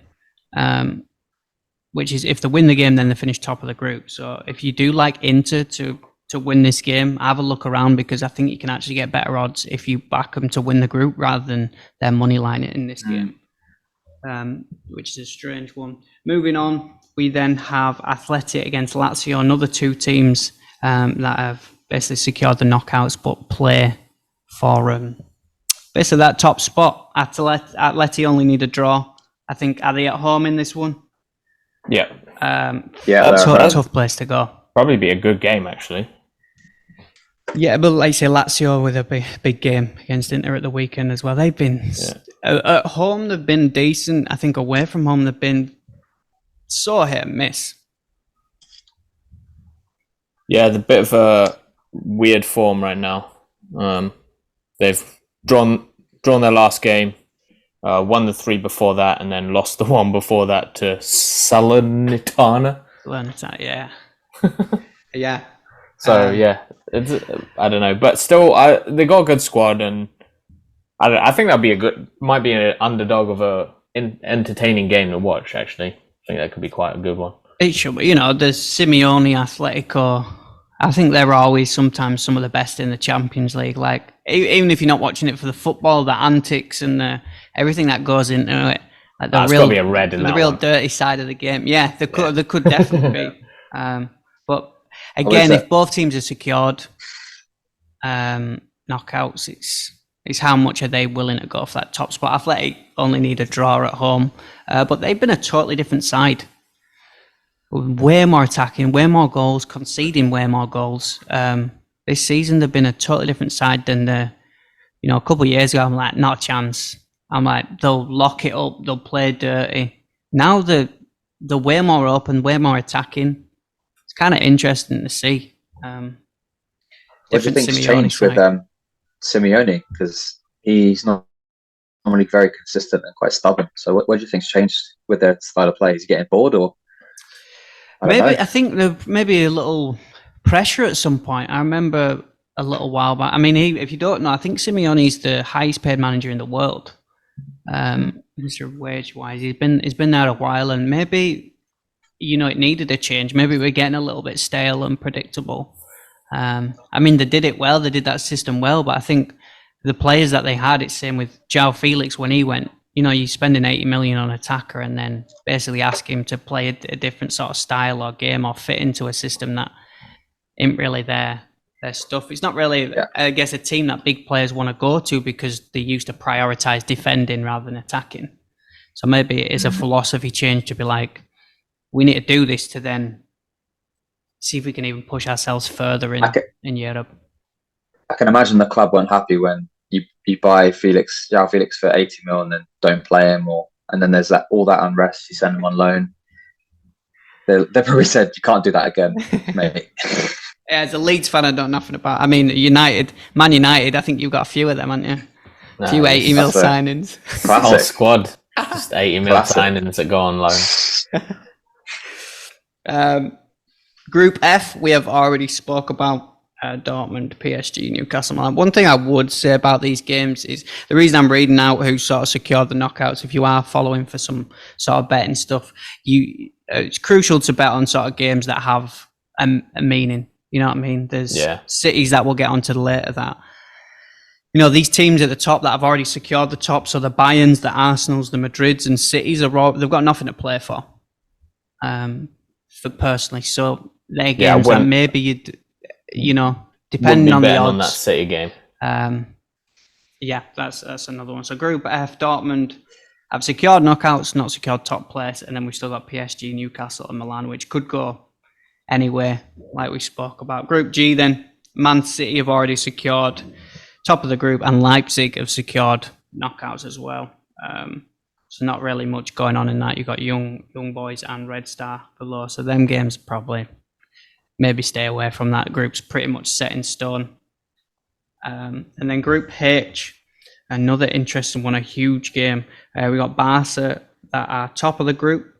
Which is, if they win the game, then they finish top of the group. So if you do like Inter to win this game, have a look around because I think you can actually get better odds if you back them to win the group rather than their money line it in this game, which is a strange one. Moving on, we then have Athletic against Lazio, another 2 teams that have basically secured the knockouts but play for basically that top spot. Atleti only need a draw. I think, are they at home in this one? Yeah. Tough place to go. Probably be a good game, actually. Yeah, but like I say, Lazio with a big game against Inter at the weekend as well. They've been at home. They've been decent. I think away from home they've been so hit and miss. Yeah, the bit of a weird form right now. They've drawn their last game, won the 3 before that, and then lost the 1 before that to Salernitana. Yeah. Yeah. So it's, I don't know, but still, they got a good squad, and I think might be an underdog of an entertaining game to watch. Actually, I think that could be quite a good one. It should be. The Simeone Atletico, I think they're always sometimes some of the best in the Champions League. Like, even if you're not watching it for the football, the antics and everything that goes into it, like It's got to be a red in that real one. dirty side of the game. Yeah, there could definitely be. But again, if both teams are secured knockouts, it's how much are they willing to go for that top spot. Athletic only need a draw at home, but they've been a totally different side. Way more attacking, way more goals, conceding way more goals. This season, they've been a totally different side than a couple of years ago. I'm like, not a chance. I'm like, they'll lock it up, they'll play dirty. Now they're way more open, way more attacking. It's kind of interesting to see. What do you think's changed with Simeone? Because he's not normally very consistent and quite stubborn. So what do you think's changed with their style of play? Is he getting bored, or? I think there maybe a little pressure at some point. I remember a little while back. I mean, if you don't know, I think Simeone's the highest paid manager in the world. Wage-wise, he's been there a while, and maybe it needed a change. Maybe we're getting a little bit stale and predictable. I mean, they did it well. They did that system well, but I think the players that they had, it's same with João Felix when he went. You're spending 80 million on an attacker and then basically ask him to play a different sort of style or game or fit into a system that isn't really their stuff. It's not really, I guess, a team that big players want to go to because they used to prioritize defending rather than attacking. So maybe it is a philosophy change to be like, we need to do this to then see if we can even push ourselves further in Europe. I can imagine the club weren't happy when you buy João Felix for 80 mil and then don't play him, and then there's all that unrest. You send him on loan. They probably said, you can't do that again, mate. Yeah, as a Leeds fan, I don't know nothing about. I mean, Man United, I think you've got a few of them, haven't you? A few 80 mil signings. The whole squad, just 80 mil signings that go on loan. Group F, we have already spoke about. Dortmund, PSG, Newcastle. One thing I would say about these games is the reason I'm reading out who sort of secured the knockouts. If you are following for some sort of betting stuff, it's crucial to bet on sort of games that have a meaning. You know what I mean? There's cities that we'll get onto later that. These teams at the top that have already secured the top, so the Bayerns, the Arsenals, the Madrids, and cities they've got nothing to play for. For personally, so they're games that maybe you'd. Depending on the odds. On that City game. That's another one. So Group F, Dortmund have secured knockouts, not secured top place, and then we've still got PSG, Newcastle, and Milan, which could go anywhere, like we spoke about. Group G, then Man City have already secured top of the group, and Leipzig have secured knockouts as well. So not really much going on in that. You've got Young Boys and Red Star below, so them games probably. Maybe stay away from that. Group's pretty much set in stone. And then Group H, another interesting one, a huge game. We got Barca that are top of the group,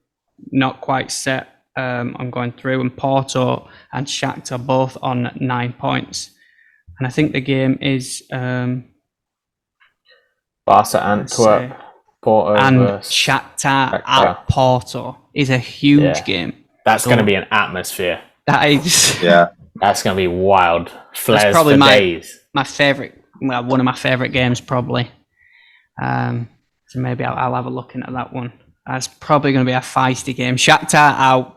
not quite set. I'm going through, and Porto and Shakhtar both on 9 points. And I think the game is Barca Antwerp, Porto and Shakhtar at Porto is a huge game. That's going to be an atmosphere. That is, that's going to be wild. Flares that's probably for days. My favorite, one of my favorite games, probably. So maybe I'll have a look into that one. That's probably going to be a feisty game. Shakhtar are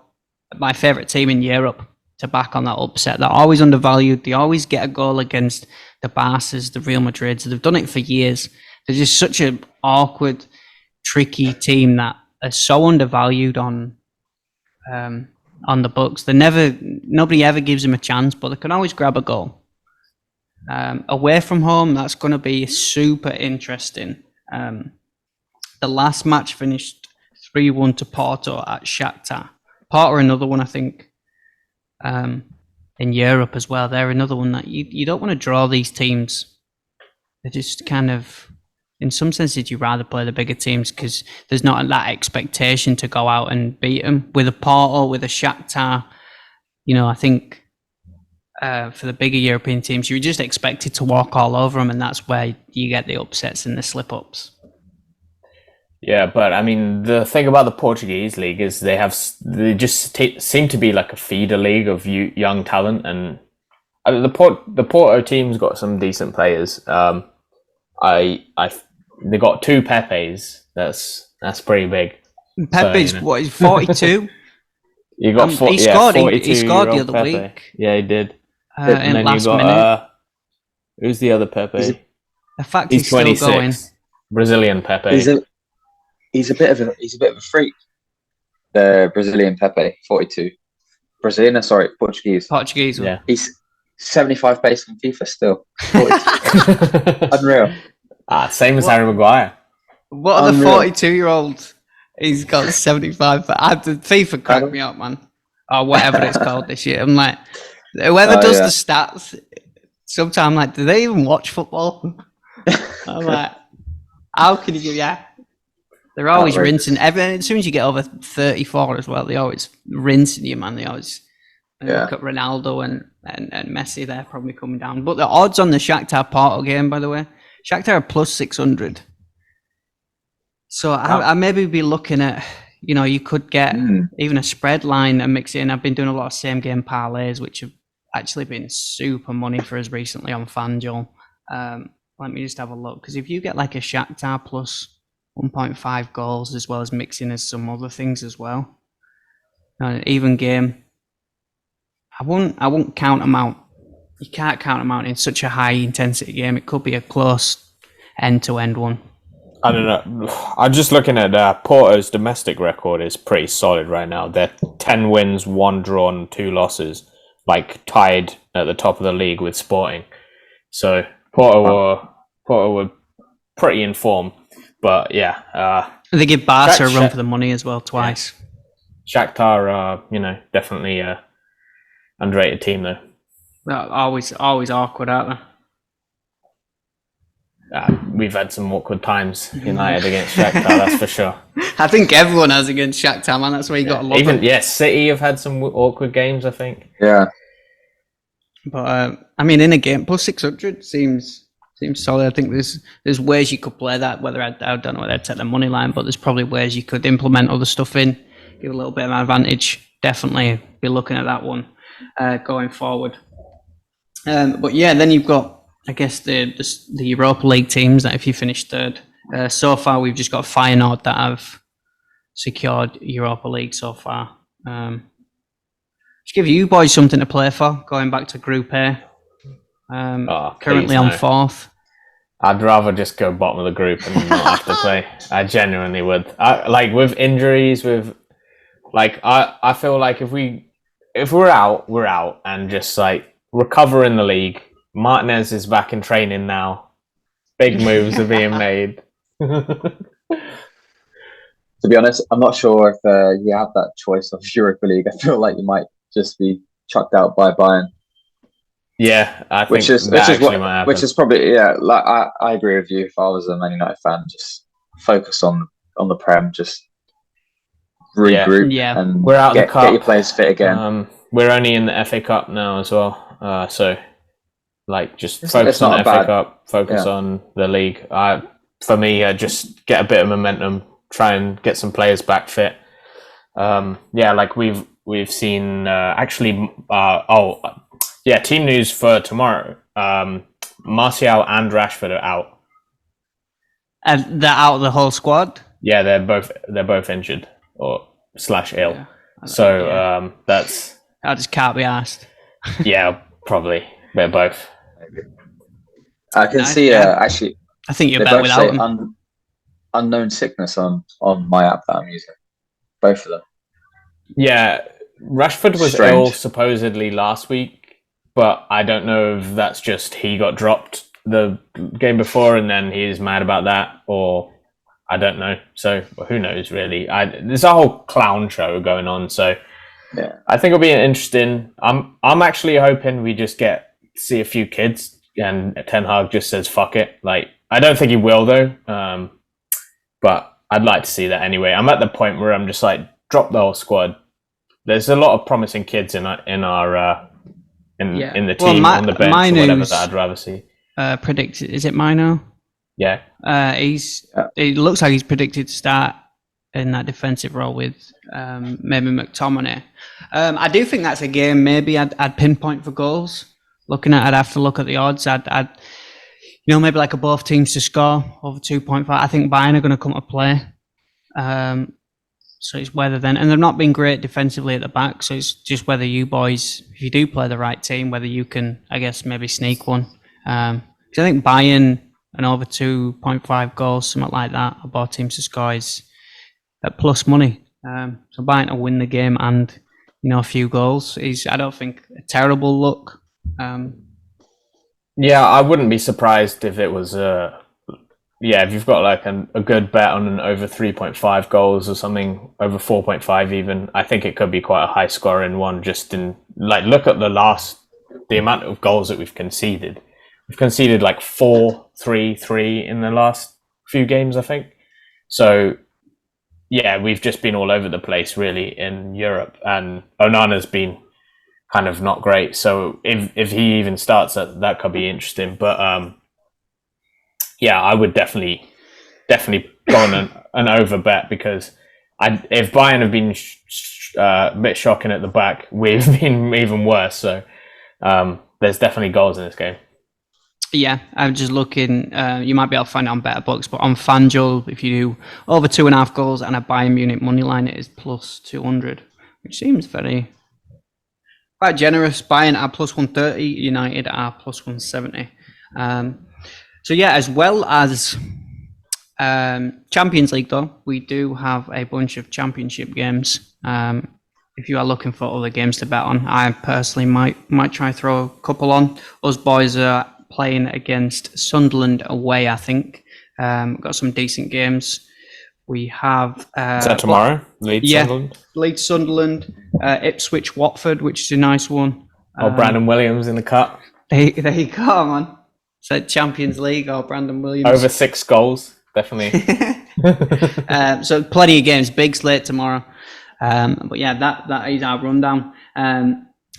my favorite team in Europe to back on that upset. They're always undervalued. They always get a goal against the Barças, the Real Madrids. They've done it for years. They're just such an awkward, tricky team that are so undervalued on the books. Nobody ever gives them a chance, but they can always grab a goal. Away from home, that's going to be super interesting. The last match finished 3-1 to Porto at Shakhtar. Porto are another one, I think, in Europe as well. They're another one that you don't want to draw these teams. They're just kind of in some senses, you'd rather play the bigger teams because there's not that expectation to go out and beat them. With a Porto, with a Shakhtar, I think for the bigger European teams, you're just expected to walk all over them, and that's where you get the upsets and the slip-ups. Yeah, but I mean, the thing about the Portuguese league is they just seem to be like a feeder league of young talent, and the Porto team's got some decent players. They got 2 Pepes. That's pretty big. Pepe's what? He's 42. You got he scored the other Pepe. week. Yeah, he did. In the last minute. Who's the other Pepe? The fact he's 26. Still going. Brazilian Pepe. He's a bit of a freak. The Brazilian Pepe, 42. Brazilian, sorry, Portuguese. Portuguese. Yeah. He's 75 base in FIFA still. 42. Unreal. Same as Harry Maguire. What are the 42-year-olds? He's got 75. The FIFA cracked me up, man. Or whatever it's called this year. I'm like, whoever does the stats, sometimes I'm like, do they even watch football? I'm like, how can you they're always rinsing. As soon as you get over 34 as well, they always rinsing you, man. They always look at Ronaldo and Messi. They're probably coming down. But the odds on the Shakhtar Porto game, by the way, Shakhtar are plus 600. So I maybe be looking at, you could get even a spread line and mix it in. I've been doing a lot of same game parlays, which have actually been super money for us recently on FanDuel. Let me just have a look. Because if you get like a Shakhtar plus 1.5 goals, as well as mixing as some other things as well, an even game, I won't count them out. You can't count them out in such a high intensity game. It could be a close end-to-end one. I don't know. I'm just looking at Porto's domestic record is pretty solid right now. They're 10 wins, 1 draw, and 2 losses, like tied at the top of the league with Sporting. So Porto were pretty in form, but they give Barca a run for the money as well twice. Shakhtar are definitely a underrated team though. Always awkward, aren't they? We've had some awkward times United against Shakhtar, that's for sure. I think everyone has against Shakhtar, man. That's where you got a lot. City have had some awkward games, I think. Yeah. But in a game, plus 600 seems solid. I think there's ways you could play that. Whether I don't know whether I'd take the money line, but there's probably ways you could implement other stuff in, give a little bit of an advantage. Definitely be looking at that one going forward. But then you've got, I guess, the Europa League teams that if you finish third. So far, we've just got Feyenoord that have secured Europa League so far. Just give you boys something to play for, going back to Group A. Currently on 4th. I'd rather just go bottom of the group and not have to play. I genuinely would. With injuries, I feel like if we're out, we're out, and just recover in the league. Martinez is back in training now. Big moves are being made. To be honest, I'm not sure if you have that choice of Europa League. I feel like you might just be chucked out by Bayern. Yeah, I think which is probably I agree with you. If I was a Man United fan, just focus on the Prem, just regroup, and we're out of the cup. Get your players fit again. We're only in the FA Cup now as well, so just focus on the FA Cup, focus on the league. For me, just get a bit of momentum, try and get some players back fit. We've seen team news for tomorrow. Martial and Rashford are out. And they're out of the whole squad? Yeah, they're both injured or / ill. Yeah, so that's. I just can't be asked. Yeah, probably. They're both. I can see. Actually, I think you're better without them. Unknown sickness on my app that I'm using. Both of them. Yeah, Rashford was ill supposedly last week, but I don't know if that's just he got dropped the game before and then he's mad about that, or I don't know. So who knows really? There's a whole clown show going on, so I think it'll be interesting. I'm actually hoping we just see a few kids and Ten Hag just says fuck it. I don't think he will though. But I'd like to see that anyway. I'm at the point where I'm just like, drop the whole squad. There's a lot of promising kids in the team, on the bench, or whatever, that I'd rather see. Predicted, is it Mino? Yeah. It looks like he's predicted to start in that defensive role with maybe McTominay. I do think that's a game maybe I'd pinpoint for goals. I'd have to look at the odds. I'd maybe like a both teams to score over 2.5. I think Bayern are going to come to play. So it's whether then, and they've not been great defensively at the back. So it's just whether you boys, if you do play the right team, whether you can, I guess, maybe sneak one. Because I think Bayern and over 2.5 goals, something like that, or both teams to score is at plus money. So Bayern to win the game and a few goals is, I don't think, a terrible look. Yeah, I wouldn't be surprised if it was if you've got like a good bet on an over 3.5 goals or something, over 4.5 even, I think it could be quite a high scoring one. Just in look at the amount of goals that we've conceded. We've conceded like 4, 3, 3 in the last few games, I think. So yeah, we've just been all over the place really in Europe, and Onana's been kind of not great. So if he even starts, that could be interesting. But I would definitely go on an over bet, because if Bayern have been a bit shocking at the back, we've been even worse. So there's definitely goals in this game. Yeah, I'm just looking. You might be able to find it on Better Books, but on FanDuel, if you do over 2.5 goals and a Bayern Munich money line, it is plus 200, which seems very quite generous. Bayern are plus 130, United are plus 170. So yeah, as well as Champions League though, we do have a bunch of championship games. If you are looking for other games to bet on, I personally might try throw a couple on. Us boys are playing against Sunderland away, I think. Got some decent games. We have... is that tomorrow? Sunderland? Leeds Sunderland, Ipswich Watford, which is a nice one. Brandon Williams in the cup. There you go, man. So Champions League or Brandon Williams. Over 6 goals, definitely. So plenty of games. Big slate tomorrow. But yeah, that is our rundown.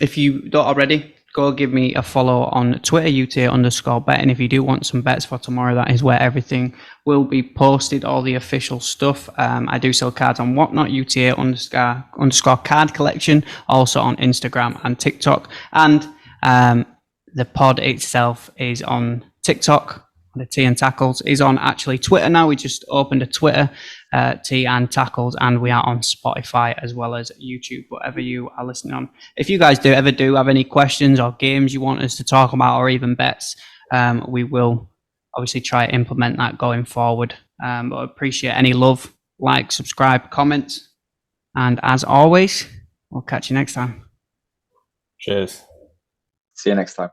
If you don't already, go give me a follow on Twitter, UTA_bet. And if you do want some bets for tomorrow, that is where everything will be posted, all the official stuff. I do sell cards on Whatnot, UTA_card collection, also on Instagram and TikTok. And the pod itself is on TikTok. The Tea and Tackles is on actually Twitter now. We just opened a Twitter, Tea and Tackles, and we are on Spotify as well as YouTube, whatever you are listening on. If you guys do have any questions or games you want us to talk about, or even bets, we will obviously try to implement that going forward. But I appreciate any love, like, subscribe, comment, and as always, we'll catch you next time. Cheers. See you next time.